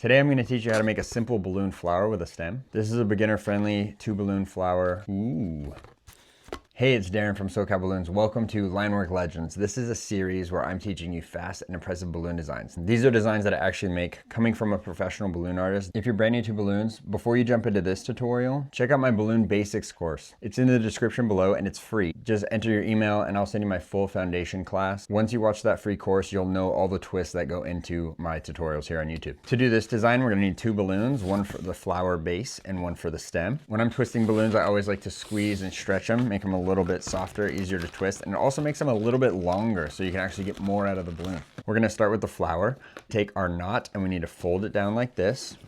Today I'm going to teach you how to make a simple balloon flower with a stem. This is a beginner-friendly 2-balloon flower. Ooh. Hey, it's Darren from SoCal Balloons. Welcome to Linework Legends. This is a series where I'm teaching you fast and impressive balloon designs. These are designs that I actually make coming from a professional balloon artist. If you're brand new to balloons, before you jump into this tutorial, check out my Balloon Basics course. It's in the description below and it's free. Just enter your email and I'll send you my full foundation class. Once you watch that free course, you'll know all the twists that go into my tutorials here on YouTube. To do this design, we're gonna need 2 balloons, one for the flower base and one for the stem. When I'm twisting balloons, I always like to squeeze and stretch them, make them a little bit softer, easier to twist, and it also makes them a little bit longer so you can actually get more out of the balloon. We're gonna start with the flower. Take our knot and we need to fold it down like this.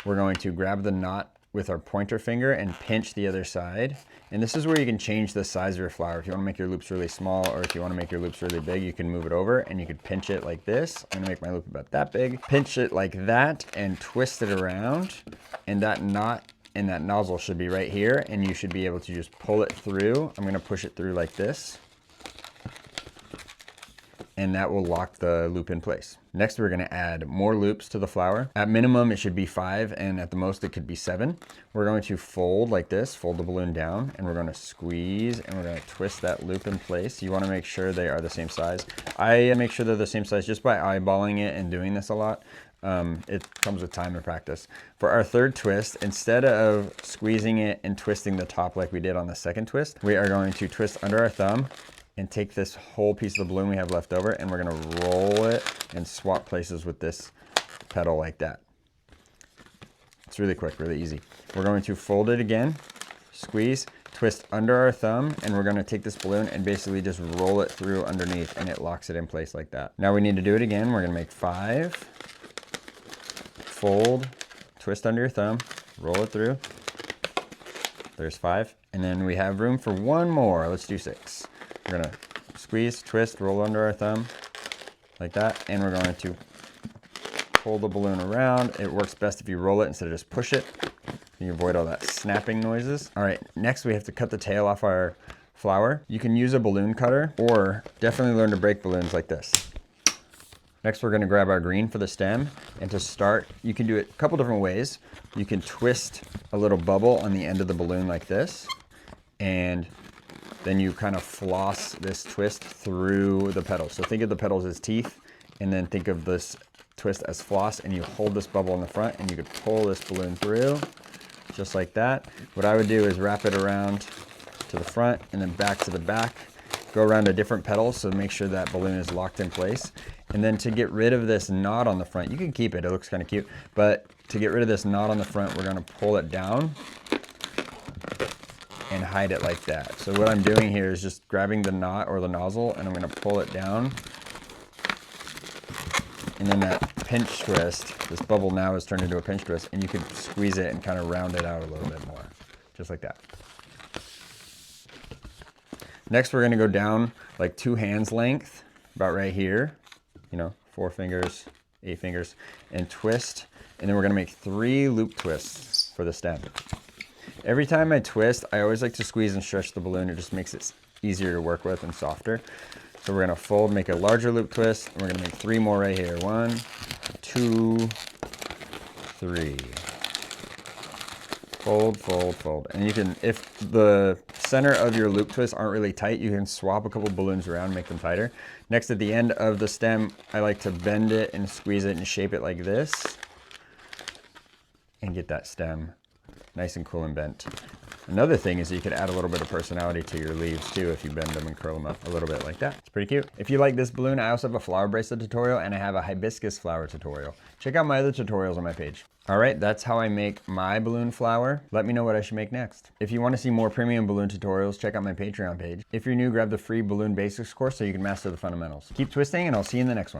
We're going to grab the knot with our pointer finger and pinch the other side. And this is where you can change the size of your flower. If you wanna make your loops really small or if you wanna make your loops really big, you can move it over and you could pinch it like this. I'm gonna make my loop about that big. Pinch it like that and twist it around, and that knot and that nozzle should be right here, and you should be able to just pull it through. I'm gonna push it through like this, and that will lock the loop in place. Next, we're gonna add more loops to the flower. At minimum, it should be 5, and at the most, it could be 7. We're going to fold like this, fold the balloon down, and we're gonna squeeze, and we're gonna twist that loop in place. You wanna make sure they are the same size. I make sure they're the same size just by eyeballing it and doing this a lot. It comes with time and practice. For our third twist, instead of squeezing it and twisting the top like we did on the second twist, we are going to twist under our thumb and take this whole piece of the balloon we have left over, and we're gonna roll it and swap places with this petal like that. It's really quick, really easy. We're going to fold it again, squeeze, twist under our thumb, and we're gonna take this balloon and basically just roll it through underneath, and it locks it in place like that. Now we need to do it again. We're gonna make 5, fold, twist under your thumb, roll it through. There's 5, and then we have room for one more. Let's do 6. We're gonna squeeze, twist, roll under our thumb like that, and we're going to pull the balloon around. It works best if you roll it instead of just push it. You avoid all that snapping noises. All right, next we have to cut the tail off our flower. You can use a balloon cutter or definitely learn to break balloons like this. Next, we're gonna grab our green for the stem, and to start, you can do it a couple different ways. You can twist a little bubble on the end of the balloon like this, and then you kind of floss this twist through the petals. So think of the petals as teeth, and then think of this twist as floss, and you hold this bubble in the front, and you could pull this balloon through, just like that. What I would do is wrap it around to the front, and then back to the back. Go around a different petal, so make sure that balloon is locked in place. And then to get rid of this knot on the front, you can keep it, it looks kind of cute, but to get rid of this knot on the front, we're gonna pull it down and hide it like that. So what I'm doing here is just grabbing the knot or the nozzle, and I'm gonna pull it down. And then that pinch twist, this bubble now is turned into a pinch twist, and you can squeeze it and kind of round it out a little bit more, just like that. Next, we're gonna go down like 2 hands length, about right here, 4 fingers, 8 fingers, and twist. And then we're gonna make 3 loop twists for the stem. Every time I twist, I always like to squeeze and stretch the balloon. It just makes it easier to work with and softer. So we're gonna fold, make a larger loop twist, and we're gonna make 3 more right here. 1, 2, 3. Fold, fold, fold. And you can, if the center of your loop twists aren't really tight, you can swap a couple balloons around, make them tighter. Next, at the end of the stem, I like to bend it and squeeze it and shape it like this, and get that stem nice and cool and bent. Another thing is you could add a little bit of personality to your leaves too if you bend them and curl them up a little bit like that. It's pretty cute. If you like this balloon, I also have a flower bracelet tutorial and I have a hibiscus flower tutorial. Check out my other tutorials on my page. All right, that's how I make my balloon flower. Let me know what I should make next. If you want to see more premium balloon tutorials, check out my Patreon page. If you're new, grab the free Balloon Basics course so you can master the fundamentals. Keep twisting, and I'll see you in the next one.